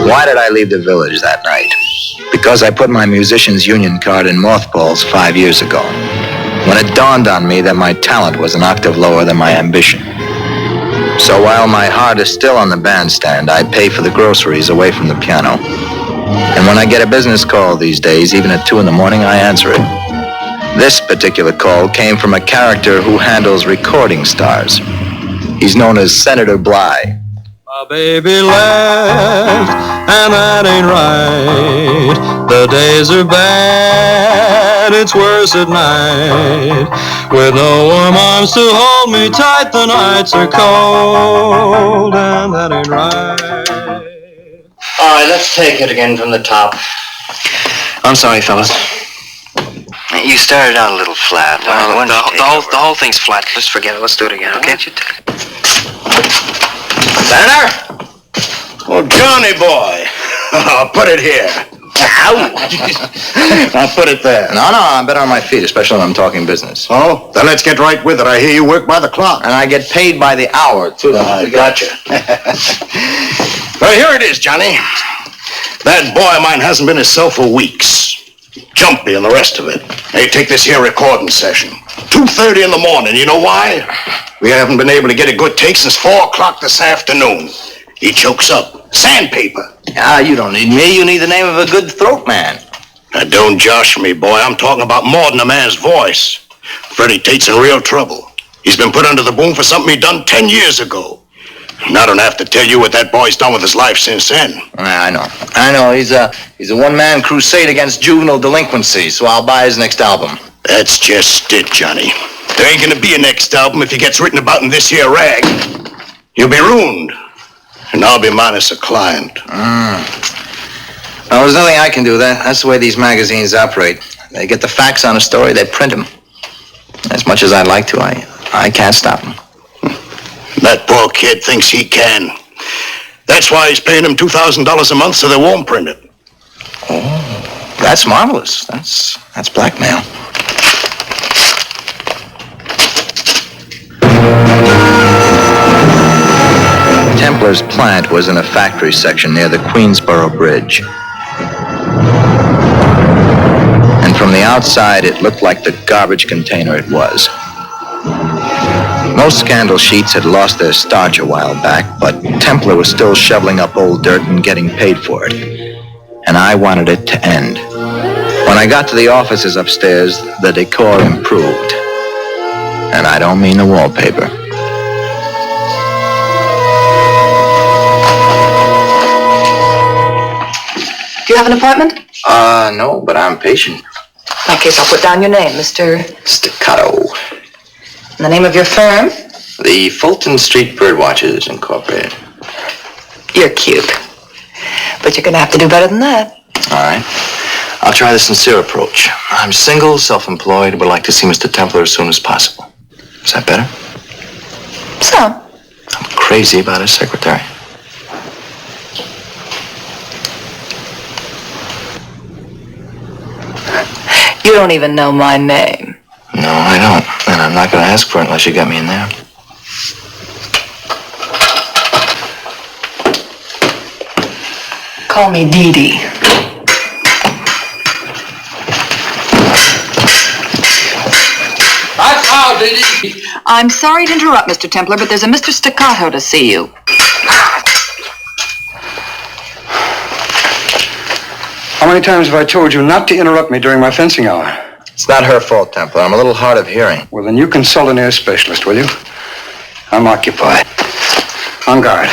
Why did I leave the village that night? Because I put my musician's union card in mothballs 5 years ago, when it dawned on me that my talent was an octave lower than my ambition. So while my heart is still on the bandstand, I pay for the groceries away from the piano. And when I get a business call these days, even at 2 in the morning, I answer it. This particular call came from a character who handles recording stars. He's known as Senator Bly. My baby left, and that ain't right. The days are bad, it's worse at night. With no warm arms to hold me tight, the nights are cold, and that ain't right. All right, let's take it again from the top. I'm sorry, fellas. You started out a little flat. The whole thing's flat. Just forget it. Let's do it again, okay? Senator? Oh, Johnny boy. I'll put it here. Ow! I'll put it there. No, I'm better on my feet, especially when I'm talking business. Oh? Then let's get right with it. I hear you work by the clock. And I get paid by the hour, too. I gotcha. Well, here it is, Johnny. That boy of mine hasn't been himself for weeks. Jumpy and the rest of it. Hey, take this here recording session. 2:30 in the morning. You know why? We haven't been able to get a good take since 4 o'clock this afternoon. He chokes up. Sandpaper. Ah, you don't need me. You need the name of a good throat man. Now, don't josh me, boy. I'm talking about more than a man's voice. Freddie Tate's in real trouble. He's been put under the boom for something he done 10 years ago. And I don't have to tell you what that boy's done with his life since then. I know. He's a one-man crusade against juvenile delinquency, so I'll buy his next album. That's just it, Johnny. There ain't gonna be a next album if he gets written about in this here rag. You'll be ruined. And I'll be minus a client. Well, there's nothing I can do. That's the way these magazines operate. They get the facts on a story, they print them. As much as I'd like to, I can't stop them. That poor kid thinks he can. That's why he's paying him $2,000 a month so they won't print it. Oh, that's marvelous. That's blackmail. Templar's plant was in a factory section near the Queensboro Bridge. outside, it looked like the garbage container it was. Most scandal sheets had lost their starch a while back, but Templar was still shoveling up old dirt and getting paid for it. And I wanted it to end. When I got to the offices upstairs, the decor improved. And I don't mean the wallpaper. Do you have an appointment? No, but I'm patient. In that case, I'll put down your name, Mr. Staccato. And the name of your firm? The Fulton Street Birdwatchers Incorporated. You're cute. But you're gonna have to do better than that. All right. I'll try the sincere approach. I'm single, self-employed, would like to see Mr. Templar as soon as possible. Is that better? So? I'm crazy about his secretary. You don't even know my name. No, I don't. And I'm not going to ask for it unless you got me in there. Call me Dee Dee. That's how, Dee Dee. I'm sorry to interrupt, Mr. Templar, but there's a Mr. Staccato to see you. How many times have I told you not to interrupt me during my fencing hour? It's not her fault, Templar. I'm a little hard of hearing. Well, then you consult an ear specialist, will you? I'm occupied. On guard.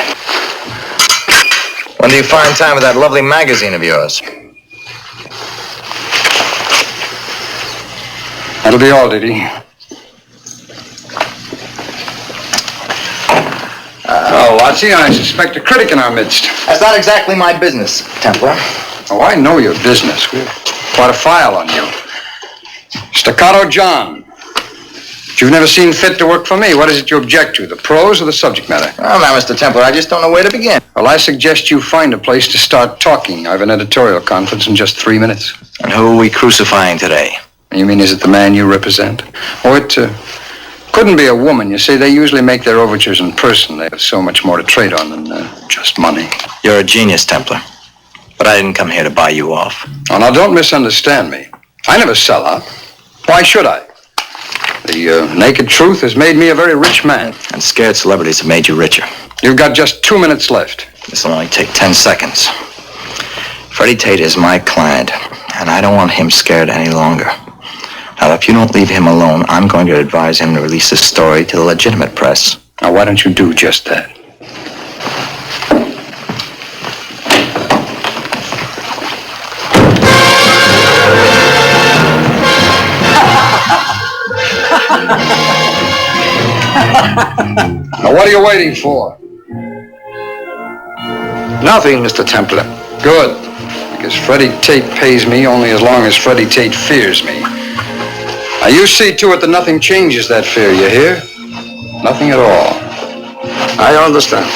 When do you find time for that lovely magazine of yours? That'll be all, Diddy. Lotsie, I suspect a critic in our midst. That's not exactly my business, Templar. Oh, I know your business. We've quite a file on you. Staccato John. But you've never seen fit to work for me. What is it you object to, the prose or the subject matter? Well, now, Mr. Templar, I just don't know where to begin. Well, I suggest you find a place to start talking. I have an editorial conference in just 3 minutes. And who are we crucifying today? You mean, is it the man you represent? Oh, it couldn't be a woman. You see, they usually make their overtures in person. They have so much more to trade on than just money. You're a genius, Templar. But I didn't come here to buy you off. Oh, now, don't misunderstand me. I never sell out. Why should I? The naked truth has made me a very rich man. And scared celebrities have made you richer. You've got just 2 minutes left. This will only take 10 seconds. Freddie Tate is my client, and I don't want him scared any longer. Now, if you don't leave him alone, I'm going to advise him to release his story to the legitimate press. Now, why don't you do just that? Now, what are you waiting for? Nothing, Mr. Templar. Good. Because Freddie Tate pays me only as long as Freddie Tate fears me. Now, you see to it that nothing changes that fear, you hear? Nothing at all. I understand.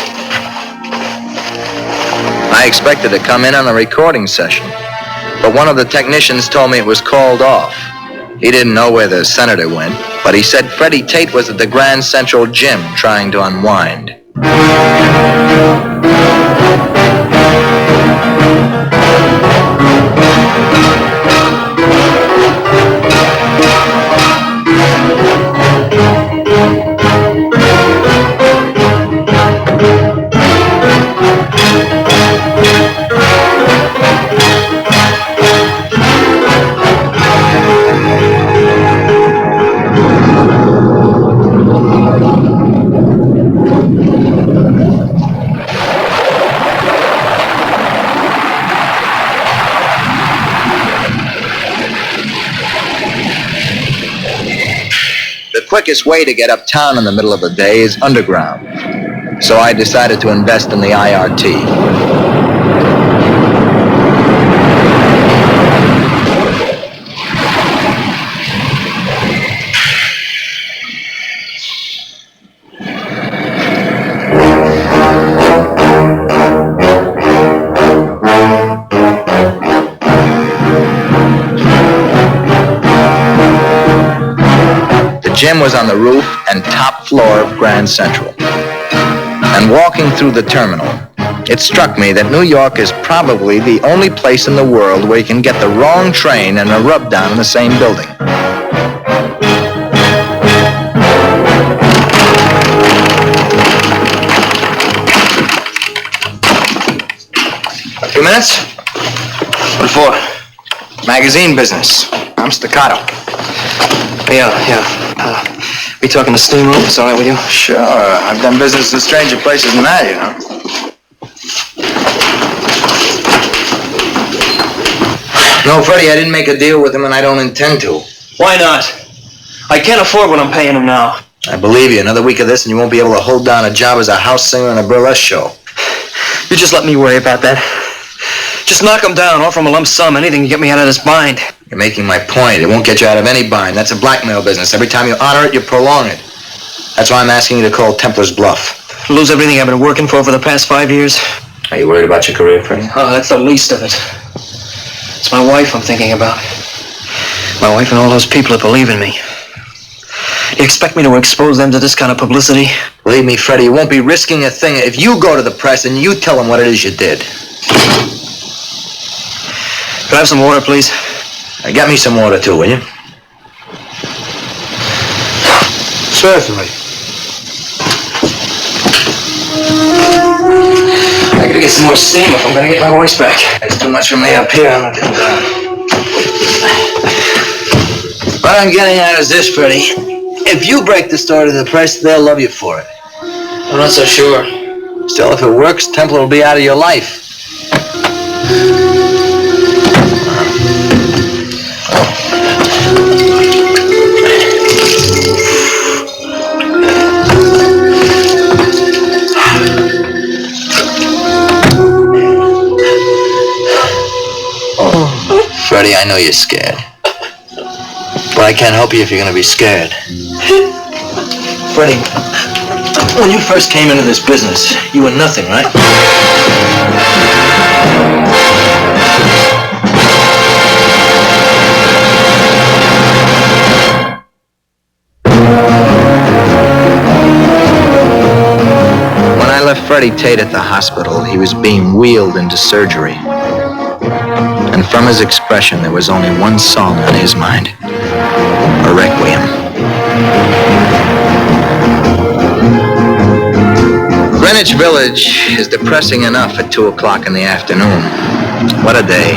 I expected to come in on a recording session, but one of the technicians told me it was called off. He didn't know where the senator went, but he said Freddie Tate was at the Grand Central Gym trying to unwind. The quickest way to get uptown in the middle of the day is underground. So I decided to invest in the IRT. The gym was on the roof and top floor of Grand Central. And walking through the terminal, it struck me that New York is probably the only place in the world where you can get the wrong train and a rub-down in the same building. A few minutes? What for? Magazine business. I'm Staccato. Yeah. We talking the steam room? It's all right with you? Sure. I've done business in stranger places than that, you know. No, Freddie, I didn't make a deal with him, and I don't intend to. Why not? I can't afford what I'm paying him now. I believe you. Another week of this, and you won't be able to hold down a job as a house singer in a burlesque show. You just let me worry about that. Just knock him down, offer him a lump sum, anything to get me out of this bind. You're making my point. It won't get you out of any bind. That's a blackmail business. Every time you honor it, you prolong it. That's why I'm asking you to call Templar's bluff. Lose everything I've been working for the past 5 years. Are you worried about your career, Freddie? Oh, that's the least of it. It's my wife I'm thinking about. My wife and all those people that believe in me. You expect me to expose them to this kind of publicity? Believe me, Freddie, you won't be risking a thing if you go to the press and you tell them what it is you did. Could I have some water, please? Get me some water, too, will you? Certainly. I gotta get some more steam if I'm gonna get my voice back. It's too much for me up here. I'm not getting down. What I'm getting at is this, Freddie. If you break the story to the press, they'll love you for it. I'm not so sure. Still, if it works, Templar will be out of your life. Freddie, I know you're scared. But I can't help you if you're going to be scared. Freddie, when you first came into this business, you were nothing, right? When I left Freddie Tate at the hospital, he was being wheeled into surgery. And from his expression, there was only one song on his mind. A requiem. Greenwich Village is depressing enough at 2 o'clock in the afternoon. What a day.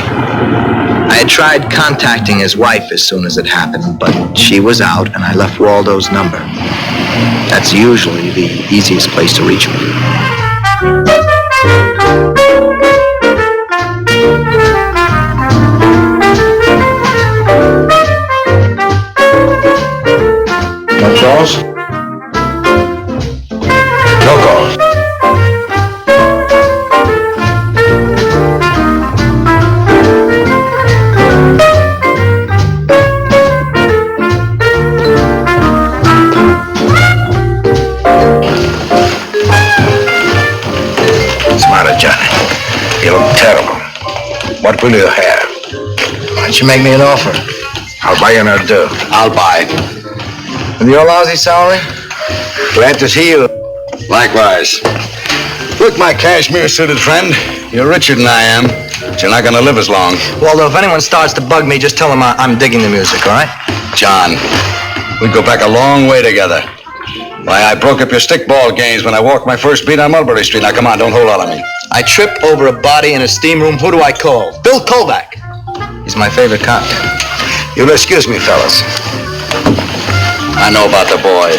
I had tried contacting his wife as soon as it happened, but she was out and I left Waldo's number. That's usually the easiest place to reach me. No calls? No calls. What's the matter, Johnny? You look terrible. What will you have? Why don't you make me an offer? I'll buy you another do. I'll buy. With your lousy salary? Glad to see you. Likewise. Look, my cashmere-suited friend, you're richer than I am, but you're not going to live as long. Waldo, if anyone starts to bug me, just tell them I'm digging the music, all right? John, we go back a long way together. Why, I broke up your stickball games when I walked my first beat on Mulberry Street. Now, come on, don't hold on to me. I trip over a body in a steam room. Who do I call? Bill Kovac. He's my favorite cop. You'll excuse me, fellas. I know about the boy.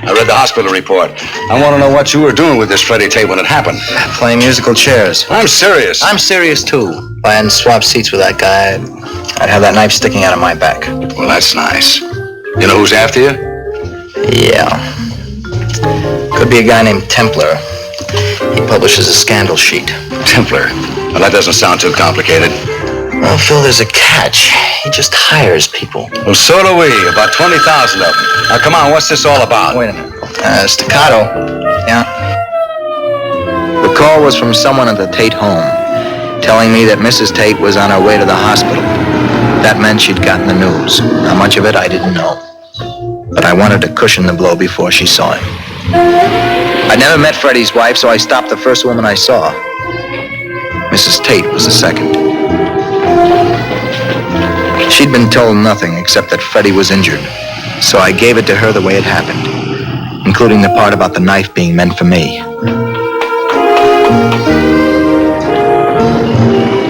I read the hospital report. I want to know what you were doing with this Freddie Tate when it happened. Playing musical chairs. I'm serious. I'm serious, too. If I hadn't swapped seats with that guy, I'd have that knife sticking out of my back. Well, that's nice. You know who's after you? Yeah. Could be a guy named Templar. He publishes a scandal sheet. Templar. Well, that doesn't sound too complicated. Well, Phil, there's a catch. He just hires people. Well, so do we. About 20,000 of them. Now, come on, what's this all about? Wait a minute. Staccato. Yeah. The call was from someone at the Tate home, telling me that Mrs. Tate was on her way to the hospital. That meant she'd gotten the news. How much of it, I didn't know. But I wanted to cushion the blow before she saw him. I'd never met Freddie's wife, so I stopped the first woman I saw. Mrs. Tate was the second. She'd been told nothing except that Freddie was injured, so I gave it to her the way it happened, including the part about the knife being meant for me.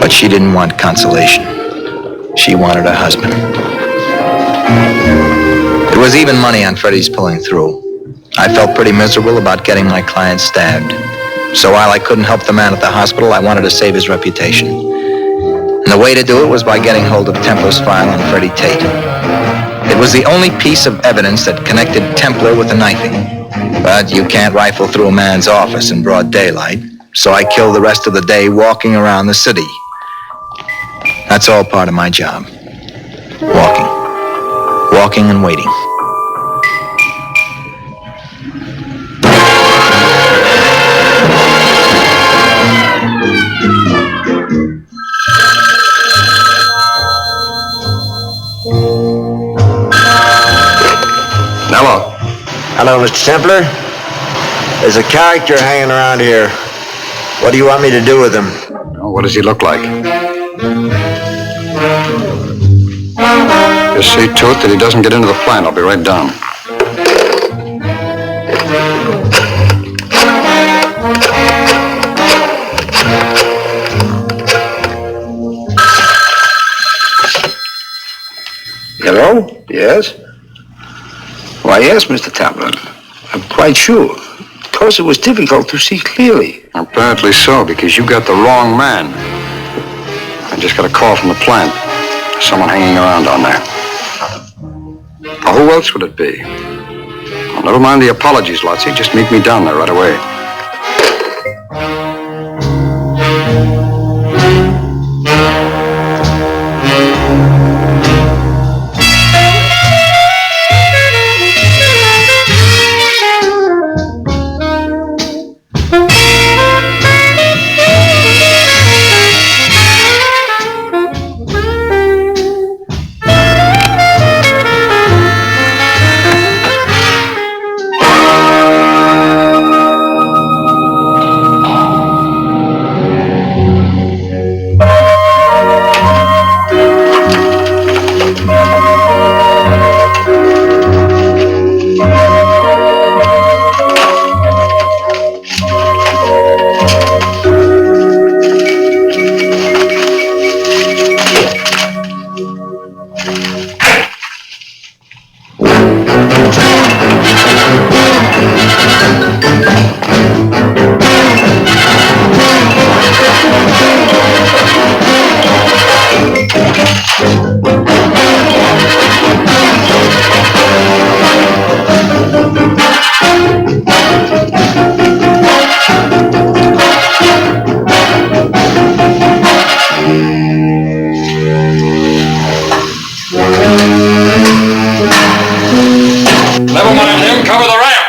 But she didn't want consolation. She wanted her husband. There was even money on Freddie's pulling through. I felt pretty miserable about getting my client stabbed. So while I couldn't help the man at the hospital, I wanted to save his reputation. And the way to do it was by getting hold of Templar's file on Freddie Tate. It was the only piece of evidence that connected Templar with the knifing. But you can't rifle through a man's office in broad daylight, so I killed the rest of the day walking around the city. That's all part of my job. Walking. Walking and waiting. Hello. Hello, Mr. Templar. There's a character hanging around here. What do you want me to do with him? Oh, what does he look like? Just see to it that he doesn't get into the plant. I'll be right down. Hello? Yes? Why, yes, Mr. Templar. I'm quite sure. Of course, it was difficult to see clearly. Apparently so, because you got the wrong man. I just got a call from the plant. Someone hanging around down there. Now, who else would it be? Well, never mind the apologies, Lotsie. Just meet me down there right away. Never mind him, cover the ramp!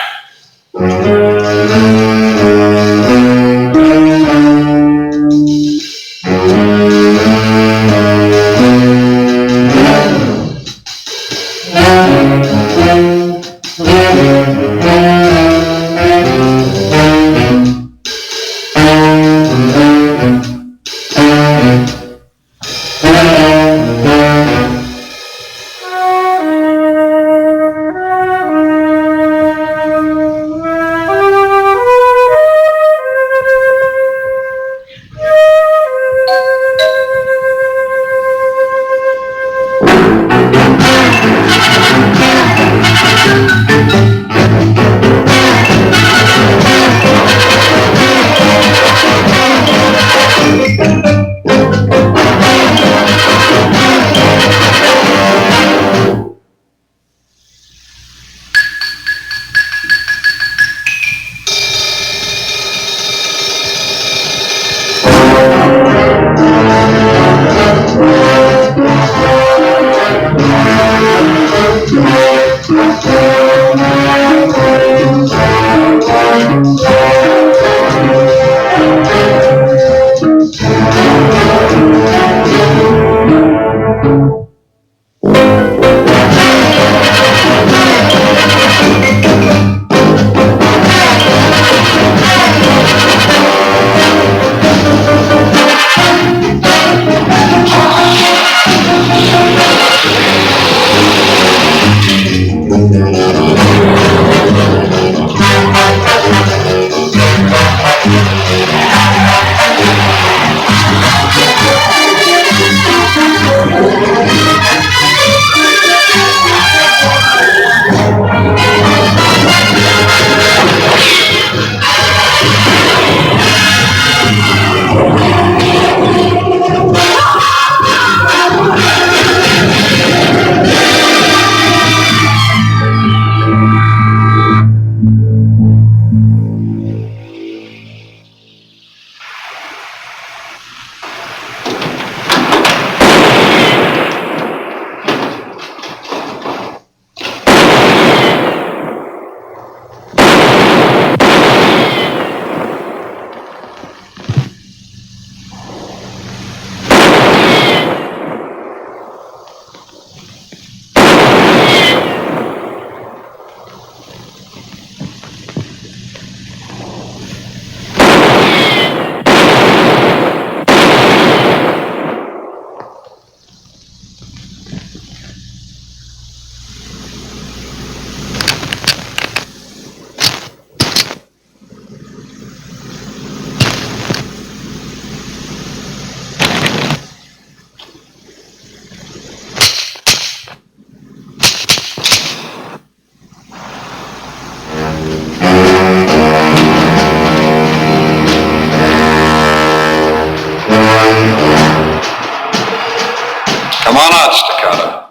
Come on out, Staccato.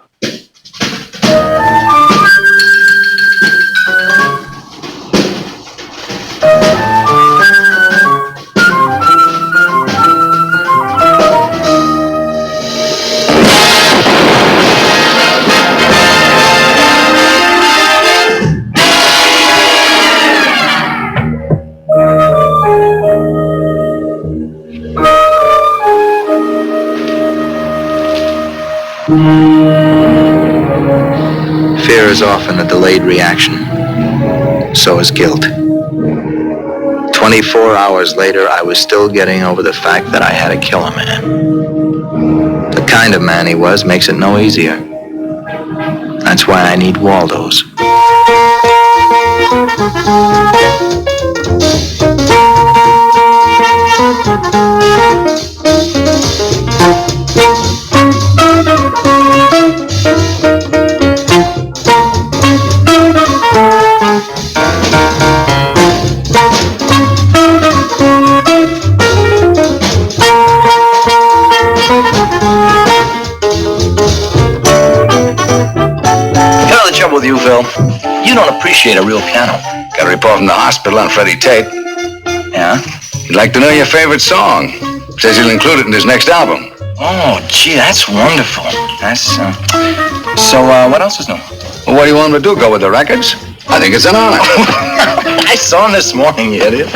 Fear is often a delayed reaction. So is guilt. 24 hours later, I was still getting over the fact that I had to kill a man. The kind of man he was makes it no easier. That's why I need Waldo's. With you, Phil. You don't appreciate a real piano. Got a report from the hospital on Freddie Tate. Yeah? He'd like to know your favorite song. Says he'll include it in his next album. Oh, gee, that's wonderful. That's, So, what else is new? Well, what do you want him to do, go with the records? I think it's an honor. I saw him this morning, you idiot.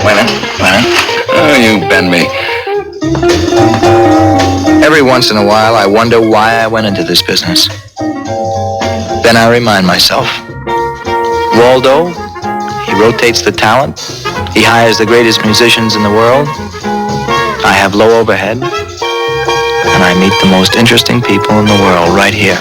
Wait a minute. Oh, you bend me. Every once in a while, I wonder why I went into this business. Then I remind myself. Waldo, he rotates the talent. He hires the greatest musicians in the world. I have low overhead. And I meet the most interesting people in the world right here.